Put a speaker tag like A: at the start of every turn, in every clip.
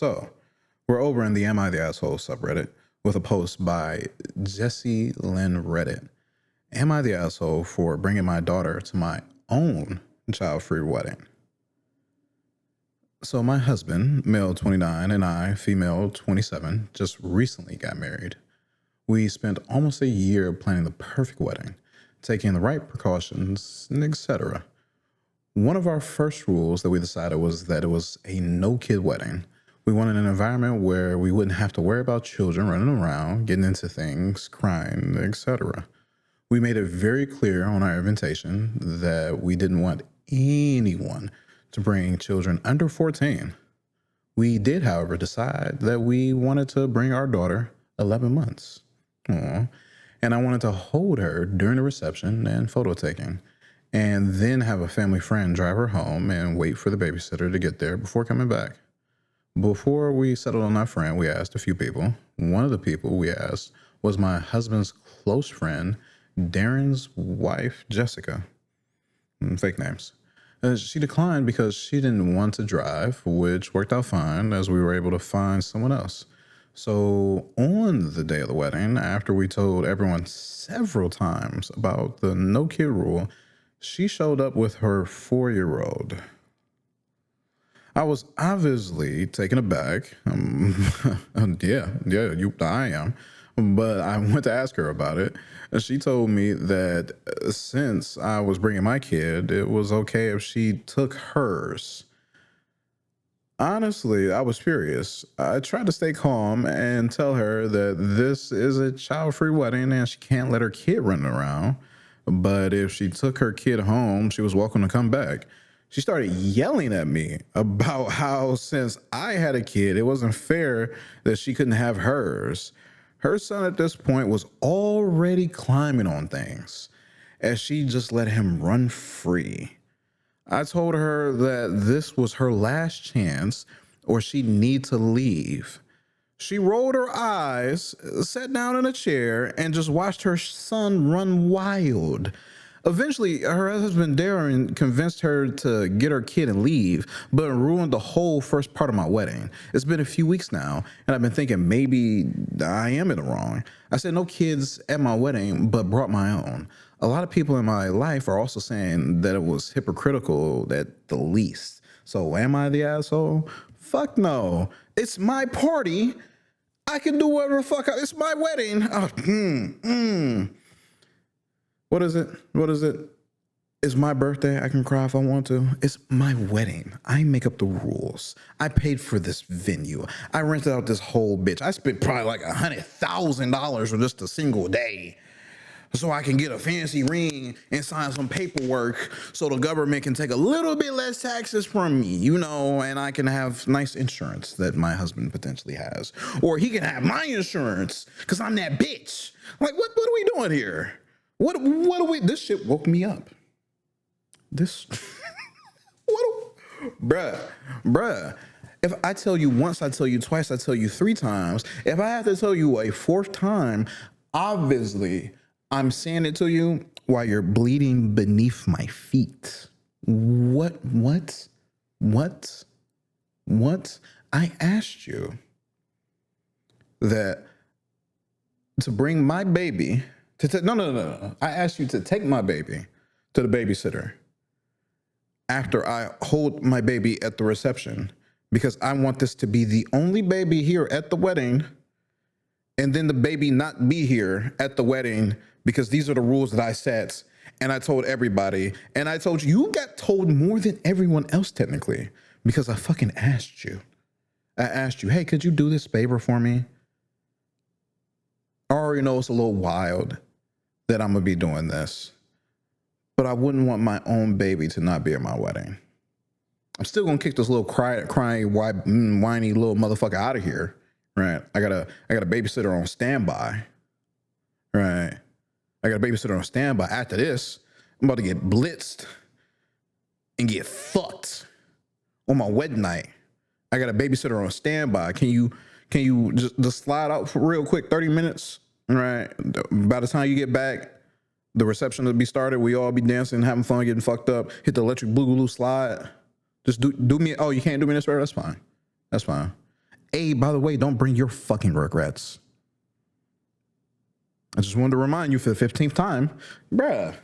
A: So, we're over in the Am I the Asshole subreddit with a post by Jessie Lynn Reddit. Am I the asshole for bringing my daughter to my own child-free wedding? So my husband, male 29, and I, female 27, just recently got married. We spent almost a year planning the perfect wedding, taking the right precautions, etc. One of our first rules that we decided was that it was a no-kid wedding. We wanted an environment where we wouldn't have to worry about children running around, getting into things, crying, etc. We made it very clear on our invitation that we didn't want anyone to bring children under 14. We did, however, decide that we wanted to bring our daughter 11 months. Aww. And I wanted to hold her during the reception and photo taking, and then have a family friend drive her home and wait for the babysitter to get there before coming back. Before we settled on our friend, we asked a few people. One of the people we asked was my husband's close friend, Darren's wife, Jessica. Fake names. She declined because she didn't want to drive, which worked out fine as we were able to find someone else. So on the day of the wedding, after we told everyone several times about the no kid rule, she showed up with her 4-year-old. I was obviously taken aback. I am. But I went to ask her about it. She told me that since I was bringing my kid, it was okay if she took hers. Honestly, I was furious. I tried to stay calm and tell her that this is a child-free wedding and she can't let her kid run around. But if she took her kid home, she was welcome to come back. She started yelling at me about how since I had a kid, it wasn't fair that she couldn't have hers. Her son at this point was already climbing on things as she just let him run free. I told her that this was her last chance or she'd need to leave. She rolled her eyes, sat down in a chair, and just watched her son run wild. Eventually, her husband Darren convinced her to get her kid and leave, but ruined the whole first part of my wedding. It's been a few weeks now, and I've been thinking maybe I am in the wrong. I said no kids at my wedding, but brought my own. A lot of people in my life are also saying that it was hypocritical at the least. So am I the asshole? Fuck no. It's my party. I can do whatever the fuck. It's my wedding. What is it? It's my birthday. I can cry if I want to. It's my wedding. I make up the rules. I paid for this venue. I rented out this whole bitch. I spent probably like $100,000 for just a single day so I can get a fancy ring and sign some paperwork so the government can take a little bit less taxes from me, and I can have nice insurance that my husband potentially has. Or he can have my insurance because I'm that bitch. Like, what are we doing here? What are we? This shit woke me up. Bruh. If I tell you once, I tell you twice, I tell you 3 times. If I have to tell you a 4th time, obviously I'm saying it to you while you're bleeding beneath my feet. What? I asked you that to bring my baby. No. I asked you to take my baby to the babysitter after I hold my baby at the reception because I want this to be the only baby here at the wedding and then the baby not be here at the wedding because these are the rules that I set and I told everybody and I told you got told more than everyone else technically because I fucking asked you. I asked you, hey, could you do this favor for me? I already know it's a little wild that I'm gonna be doing this, but I wouldn't want my own baby to not be at my wedding. I'm still gonna kick this little crying, whiny little motherfucker out of here, right? I got a babysitter on standby, right? I got a babysitter on standby. After this, I'm about to get blitzed and get fucked on my wedding night. I got a babysitter on standby. Can you just slide out for real quick, 30 minutes? Right. By the time you get back, the reception will be started. We all be dancing, having fun, getting fucked up. Hit the electric boogaloo slide. Just do me. Oh, you can't do me this way? That's fine. Hey, by the way, don't bring your fucking regrets. I just wanted to remind you for the 15th time, bruh.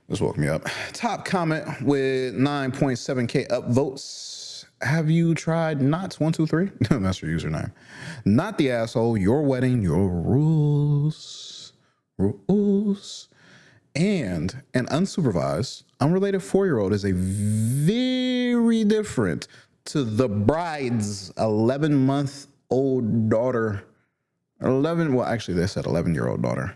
A: This woke me up. Top comment with 9.7K upvotes. Have you tried Knots123? That's your username. Not the asshole. Your wedding, your rules. Rules. And an unsupervised, unrelated 4-year-old is a very different to the bride's 11-month-old daughter. 11, well, actually, they said 11-year-old daughter.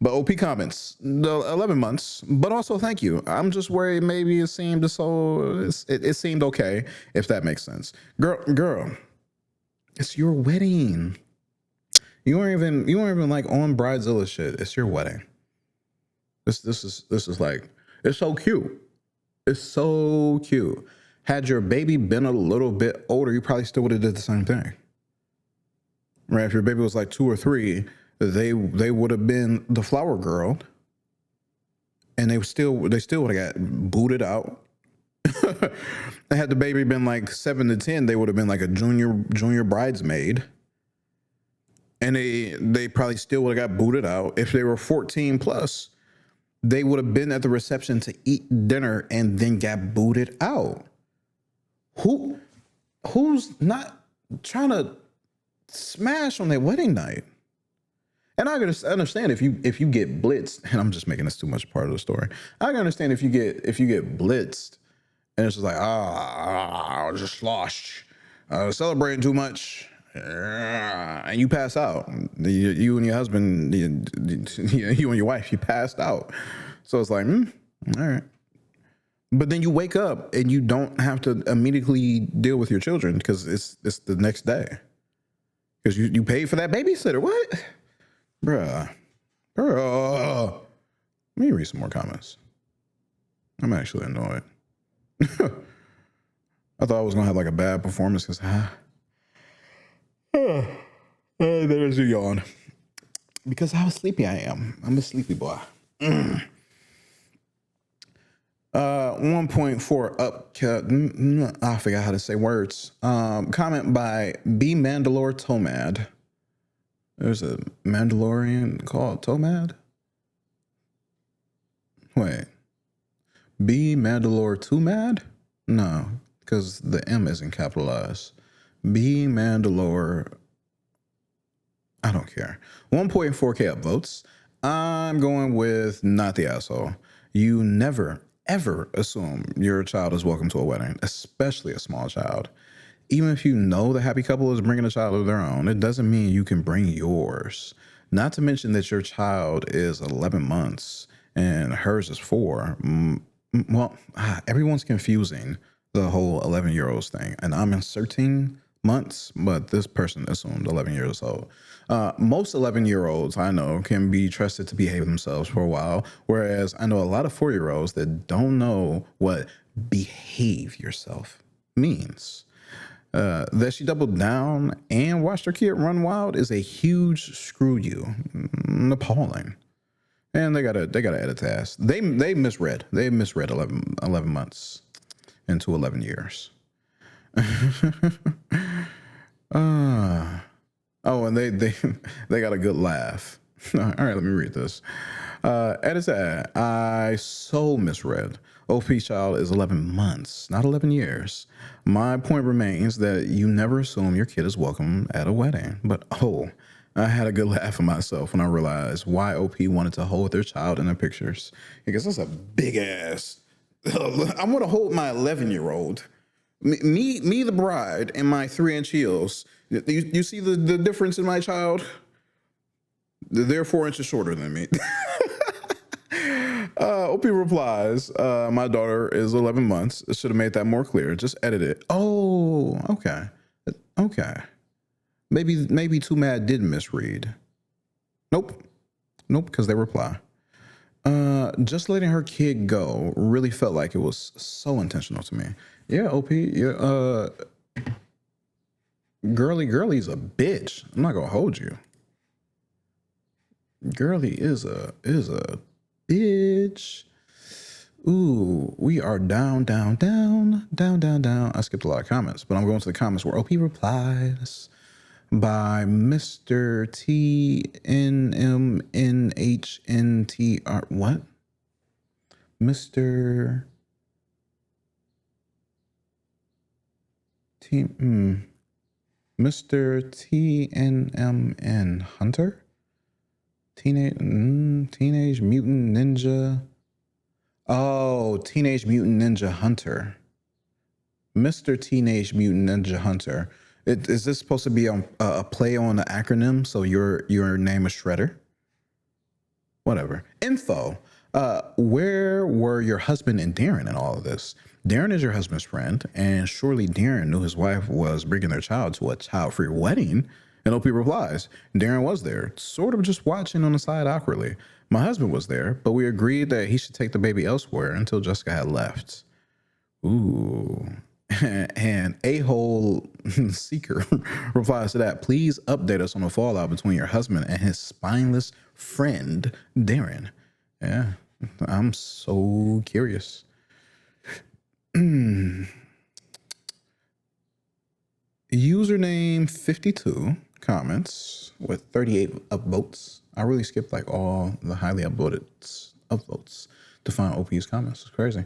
A: But OP comments, the 11 months, but also thank you. I'm just worried maybe it seemed it seemed okay, if that makes sense. Girl, it's your wedding. You weren't even like on Bridezilla shit. It's your wedding. This is like, it's so cute. It's so cute. Had your baby been a little bit older, you probably still would have did the same thing. Right? If your baby was like 2 or 3, they would have been the flower girl, and they still would have got booted out. Had the baby been like 7 to 10, they would have been like a junior bridesmaid, and they probably still would have got booted out. If they were 14 plus, they would have been at the reception to eat dinner and then got booted out. Who's not trying to smash on their wedding night? And I can understand if you get blitzed, and I'm just making this too much part of the story. I can understand if you get blitzed, and it's just like, I was just sloshed, celebrating too much, and you pass out. You and your husband, you and your wife, you passed out. So it's like, all right. But then you wake up and you don't have to immediately deal with your children because it's the next day. Because you paid for that babysitter. What? Bruh. Let me read some more comments. I'm actually annoyed. I thought I was going to have like a bad performance because, there's a yawn. Because how sleepy I am. I'm a sleepy boy. 1.4 up. I forgot how to say words. Comment by B Mandalore Tomad. There's a Mandalorian called Tomad. Wait. B Mandalore Tomad? No, because the M isn't capitalized. B Mandalore. I don't care. 1.4K upvotes. I'm going with not the asshole. You never, ever assume your child is welcome to a wedding, especially a small child. Even if you know the happy couple is bringing a child of their own, it doesn't mean you can bring yours. Not to mention that your child is 11 months and hers is 4. Well, everyone's confusing the whole 11-year-olds thing. And I'm in 13 months, but this person assumed 11 years old. Most 11-year-olds I know can be trusted to behave themselves for a while, whereas I know a lot of 4-year-olds that don't know what behave yourself means. That she doubled down and watched her kid run wild is a huge screw you. Appalling. And they gotta edit the ass. They misread. They misread 11 months into 11 years. Oh, and they got a good laugh. All right, let me read this. Edit that. I so misread. OP child is 11 months, not 11 years. My point remains that you never assume your kid is welcome at a wedding. But I had a good laugh at myself when I realized why OP wanted to hold their child in the pictures. Because that's a big ass. I want to hold my 11-year-old. Me, the bride, and my 3-inch heels. You see the difference in my child? They're 4 inches shorter than me. OP replies, my daughter is 11 months. I should have made that more clear. Just edit it. Oh, okay. Maybe Too Mad did misread. Nope, because they reply. Just letting her kid go really felt like it was so intentional to me. Yeah, OP. Yeah, girly's a bitch. I'm not gonna hold you. Girly is a bitch. Ooh, we are down, down, down, down, down, down. I skipped a lot of comments, but I'm going to the comments where OP replies by Mr. TNMNHNTR. What? Mr. T. Mr. TNMN Hunter? Teenage Mutant Ninja. Oh, Teenage Mutant Ninja Hunter. Mr. Teenage Mutant Ninja Hunter. Is this supposed to be a play on the acronym? So your name is Shredder? Whatever. Info. Where were your husband and Darren in all of this? Darren is your husband's friend, and surely Darren knew his wife was bringing their child to a child-free wedding. And OP replies, Darren was there, sort of just watching on the side awkwardly. My husband was there, but we agreed that he should take the baby elsewhere until Jessica had left. Ooh. And a-hole seeker replies to that, please update us on the fallout between your husband and his spineless friend, Darren. Yeah, I'm so curious. Username 52 comments with 38 upvotes. I really skipped like all the highly upvotes to find OP's comments. It's crazy.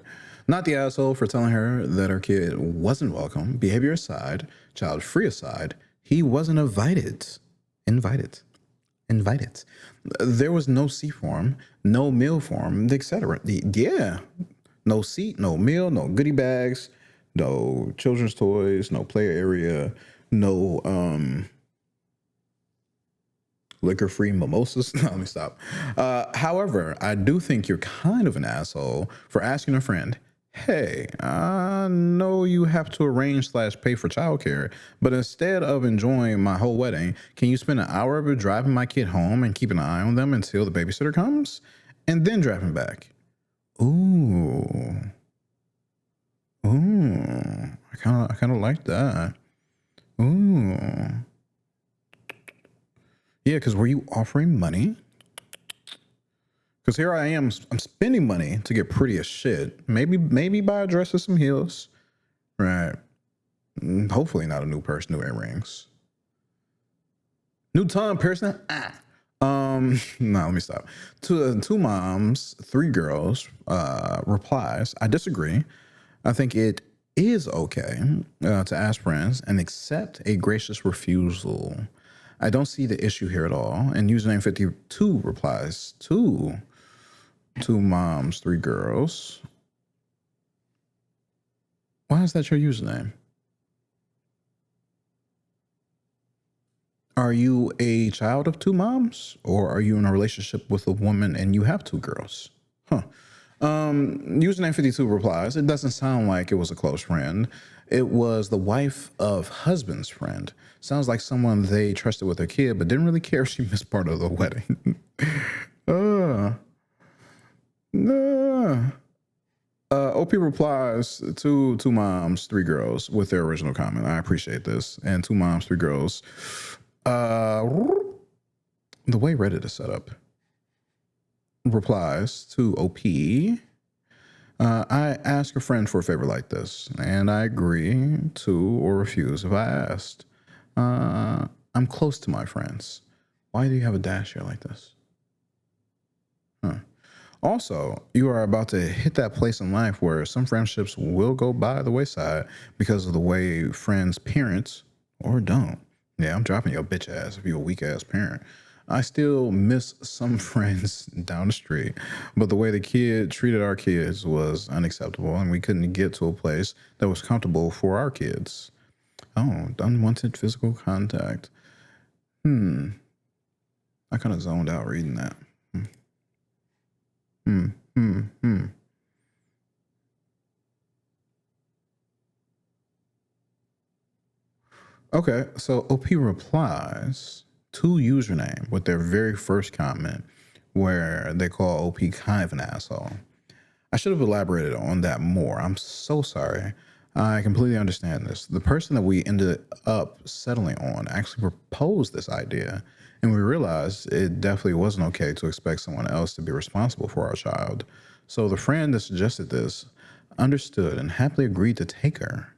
A: Not the asshole for telling her that her kid wasn't welcome. Behavior aside, child free aside, he wasn't invited. There was no seat for him, no meal for him, etc. Yeah. No seat, no meal, no goodie bags, no children's toys, no play area, no liquor-free mimosas. No, let me stop. However, I do think you're kind of an asshole for asking a friend, hey, I know you have to arrange/pay for childcare, but instead of enjoying my whole wedding, can you spend an hour of it driving my kid home and keeping an eye on them until the babysitter comes, and then driving back? Ooh. I kind of like that. Ooh. Yeah, because were you offering money? Because here I am, I'm spending money to get pretty as shit. Maybe buy a dress with some heels. Right. Hopefully not a new purse, new earrings. New tongue piercing? No, let me stop. Two moms, three girls replies, I disagree. I think it is okay to ask friends and accept a gracious refusal. I don't see the issue here at all. And username 52 replies, two moms, three girls. Why is that your username? Are you a child of two moms, or are you in a relationship with a woman and you have two girls? Huh. Username 52 replies, it doesn't sound like it was a close friend. It was the wife of husband's friend. Sounds like someone they trusted with their kid, but didn't really care if she missed part of the wedding. OP replies, two moms, three girls with their original comment. I appreciate this. And two moms, three girls. The way Reddit is set up. Replies to OP. I ask a friend for a favor like this, and I agree to or refuse if I asked. I'm close to my friends. Why do you have a dash here like this? Huh. Also, you are about to hit that place in life where some friendships will go by the wayside because of the way friends parents or don't. Yeah, I'm dropping your bitch ass if you're a weak ass parent. I still miss some friends down the street, but the way the kid treated our kids was unacceptable, and we couldn't get to a place that was comfortable for our kids. Oh, unwanted physical contact. I kind of zoned out reading that. Okay, so OP replies to username with their very first comment where they call OP kind of an asshole. I should have elaborated on that more. I'm so sorry. I completely understand this. The person that we ended up settling on actually proposed this idea, and we realized it definitely wasn't okay to expect someone else to be responsible for our child. So the friend that suggested this understood and happily agreed to take her.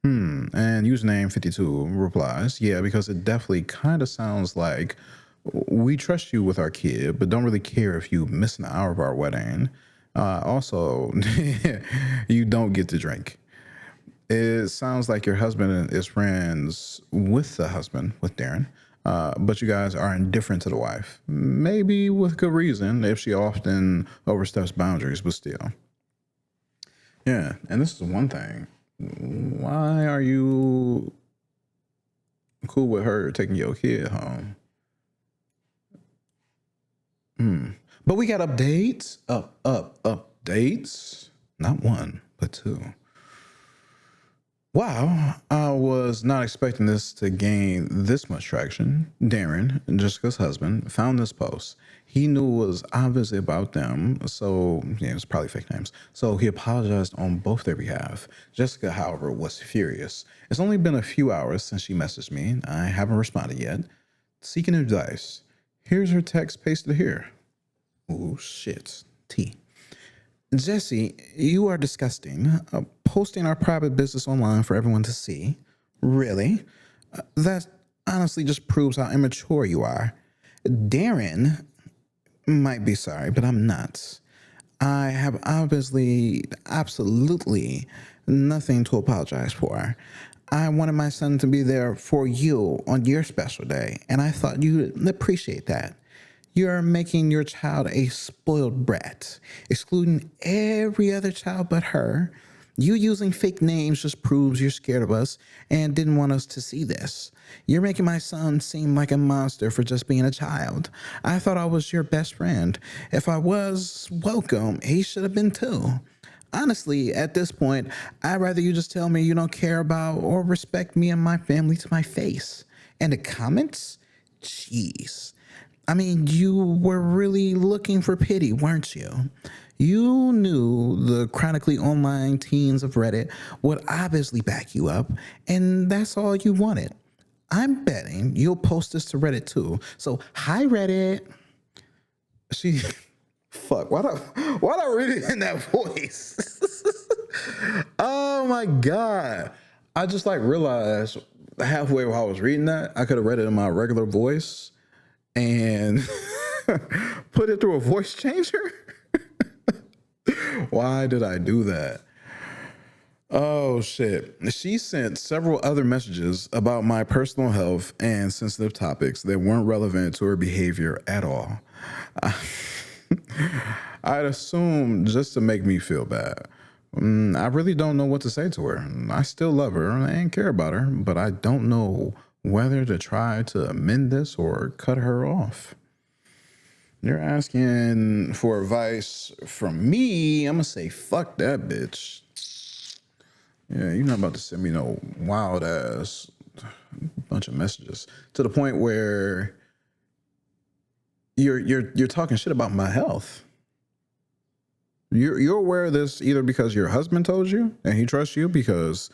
A: And username 52 replies, yeah, because it definitely kind of sounds like we trust you with our kid, but don't really care if you miss an hour of our wedding. Also, you don't get to drink. It sounds like your husband is friends with the husband, with Darren, but you guys are indifferent to the wife. Maybe with good reason if she often oversteps boundaries, but still. Yeah, and this is one thing. Why are you cool with her taking your kid home? But we got updates. Updates. Not one, but two. Wow, I was not expecting this to gain this much traction. Darren, Jessica's husband, found this post. He knew it was obviously about them, so yeah, it was probably fake names. So he apologized on both their behalf. Jessica, however, was furious. It's only been a few hours since she messaged me. I haven't responded yet. Seeking advice. Here's her text pasted here. Oh shit. T. Jesse, you are disgusting. Posting our private business online for everyone to see. Really? That honestly just proves how immature you are. Darren might be sorry, but I'm not. I have obviously, absolutely nothing to apologize for. I wanted my son to be there for you on your special day, and I thought you'd appreciate that. You're making your child a spoiled brat, excluding every other child but her. You using fake names just proves you're scared of us and didn't want us to see this. You're making my son seem like a monster for just being a child. I thought I was your best friend. If I was, welcome. He should have been too. Honestly, at this point, I'd rather you just tell me you don't care about or respect me and my family to my face. And the comments? Jeez. I mean, you were really looking for pity, weren't you? You knew the chronically online teens of Reddit would obviously back you up, and that's all you wanted. I'm betting you'll post this to Reddit too. So, hi, Reddit. She, fuck, why'd I read it in that voice? Oh my God. I just like realized halfway while I was reading that, I could have read it in my regular voice and put it through a voice changer. Why did I do that? Oh shit. She sent several other messages about my personal health and sensitive topics that weren't relevant to her behavior at all. I'd assume just to make me feel bad. I really don't know what to say to her. I still love her and care about her, but I don't know whether to try to amend this or cut her off. You're asking for advice from me. I'm gonna say, fuck that bitch. Yeah, you're not about to send me no wild ass bunch of messages to the point where you're talking shit about my health. You're aware of this either because your husband told you and he trusts you because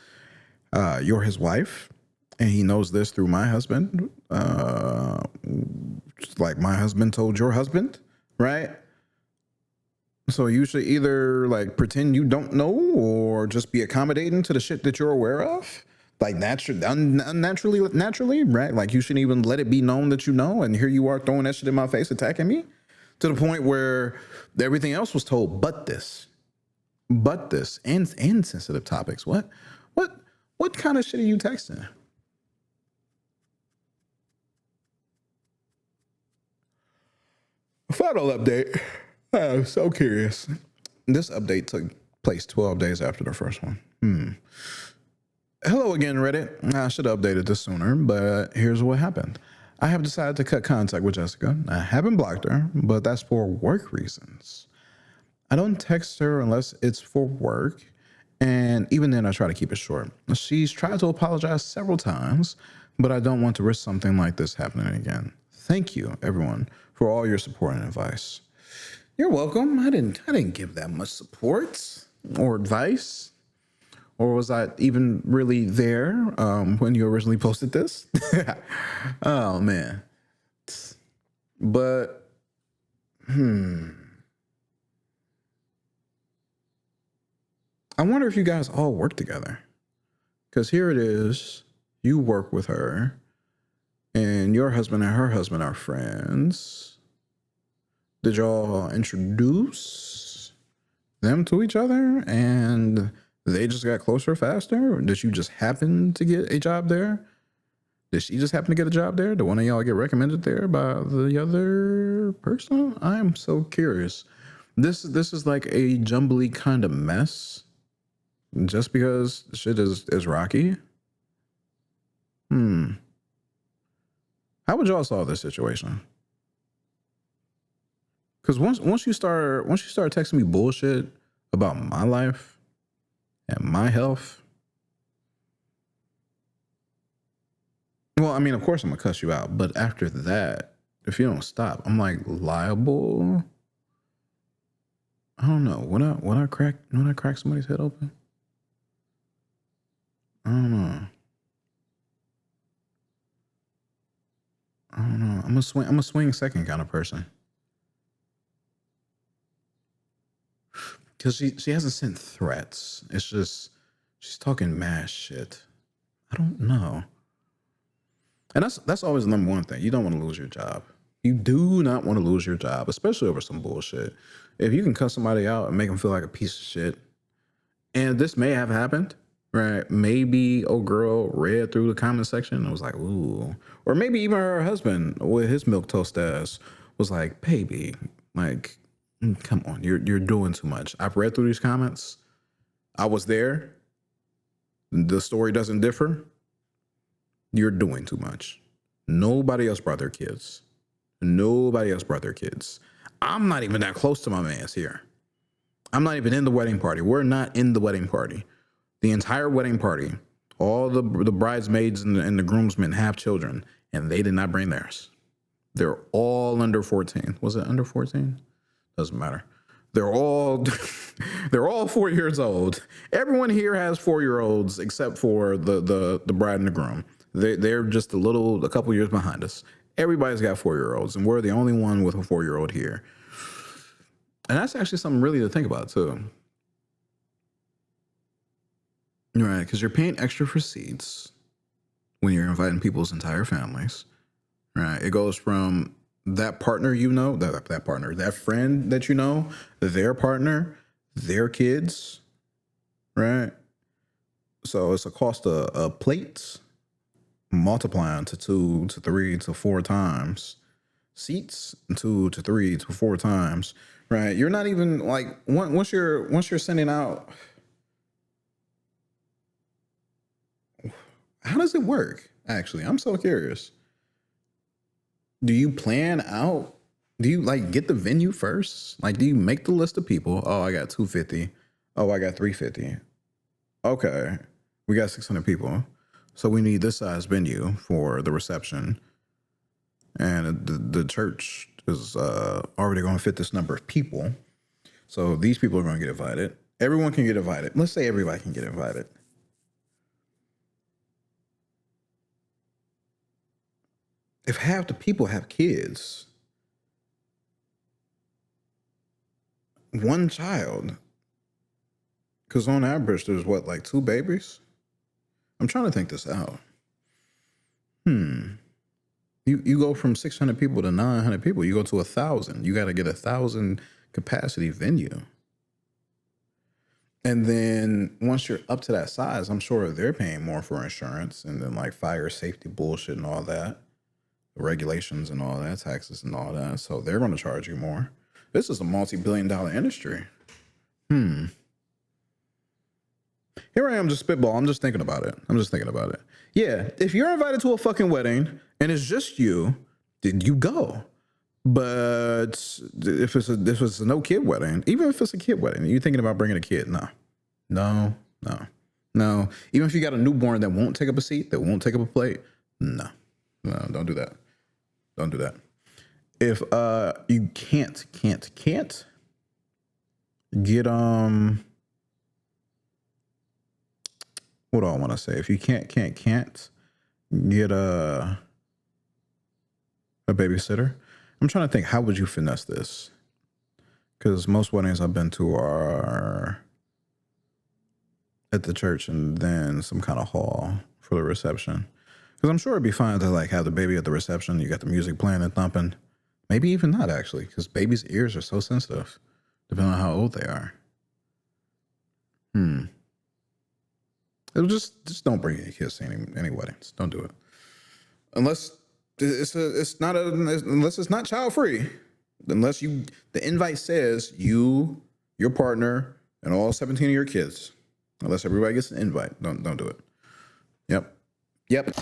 A: you're his wife and he knows this through my husband. Like my husband told your husband, right? So you should either like pretend you don't know or just be accommodating to the shit that you're aware of. Like naturally, right? Like you shouldn't even let it be known that you know. And here you are throwing that shit in my face, attacking me to the point where everything else was told, but this, and sensitive topics. What kind of shit are you texting? Final update. I'm so curious. This update took place 12 days after the first one. Hello again, Reddit. I should have updated this sooner, but here's what happened. I have decided to cut contact with Jessica. I haven't blocked her, but that's for work reasons. I don't text her unless it's for work, and even then I try to keep it short. She's tried to apologize several times, but I don't want to risk something like this happening again. Thank you, everyone, for all your support and advice. You're welcome. I didn't give that much support or advice. Or was I even really there when you originally posted this? Oh man. But I wonder if you guys all work together. Because here it is, you work with her, and your husband and her husband are friends. Did y'all introduce them to each other and they just got closer faster? Or did you just happen to get a job there? Did she just happen to get a job there? Did one of y'all get recommended there by the other person? I am so curious. This is like a jumbly kind of mess. Just because shit is rocky. How would y'all solve this situation? Because once you start texting me bullshit about my life and my health, well, I mean, of course I'm gonna cuss you out, but after that, if you don't stop, I'm like liable. I don't know. When I crack somebody's head open, I don't know. I'm a swing second kind of person. Because she hasn't sent threats. It's just she's talking mad shit. I don't know. And that's always the number one thing. You don't want to lose your job. You do not want to lose your job, especially over some bullshit. If you can cuss somebody out and make them feel like a piece of shit, and this may have happened, right? Maybe old girl read through the comment section and was like, ooh. Or maybe even her husband with his milquetoast ass was like, baby, like, come on, you're doing too much. I've read through these comments. I was there. The story doesn't differ. You're doing too much. Nobody else brought their kids. Nobody else brought their kids. I'm not even that close to my man's here. I'm not even in the wedding party. We're not in the wedding party. The entire wedding party, all the bridesmaids and the groomsmen have children, and they did not bring theirs. They're all under 14. Was it under 14? Doesn't matter. They're all 4 years old. Everyone here has 4-year-olds except for the bride and the groom. They're just a couple years behind us. Everybody's got 4-year-olds, and we're the only one with a 4-year-old here. And that's actually something really to think about too. Right, because you're paying extra for seats when you're inviting people's entire families. Right, it goes from that partner, that friend that you know, their partner, their kids, right? So it's a cost of plates multiplying to 2 to 3 to 4 times, seats 2 to 3 to 4 times, right? You're not even like once you're sending out. How does it work? Actually, I'm so curious. Do you plan out? Do you like get the venue first? Like, do you make the list of people? Oh, I got 250. Oh, I got 350. Okay, we got 600 people. So we need this size venue for the reception. And the church is already going to fit this number of people. So these people are going to get invited. Everyone can get invited. Let's say everybody can get invited. If half the people have kids, one child, because on average there's what, like 2 babies? I'm trying to think this out. You go from 600 people to 900 people. You go to 1,000. You got to get 1,000 capacity venue. And then once you're up to that size, I'm sure they're paying more for insurance and then like fire safety bullshit and all that. Regulations and all that, taxes and all that. So they're going to charge you more. This is a multi-billion-dollar industry. Here I am, just spitball. I'm just thinking about it. Yeah, if you're invited to a fucking wedding and it's just you, then you go. But if it's a no kid wedding, even if it's a kid wedding, you're thinking about bringing a kid, no. Even if you got a newborn that won't take up a seat, that won't take up a plate, no, don't do that. Don't do that. If you can't get what do I want to say? If you can't get a babysitter, I'm trying to think, how would you finesse this? Because most weddings I've been to are at the church and then some kind of hall for the reception. Because I'm sure it'd be fine to like have the baby at the reception. You got the music playing and thumping. Maybe even not actually, because babies' ears are so sensitive, depending on how old they are. It'll just don't bring any kids to any weddings. Don't do it unless unless it's not child free. Unless the invite says you, your partner, and all 17 of your kids. Unless everybody gets an invite, don't do it. Yep.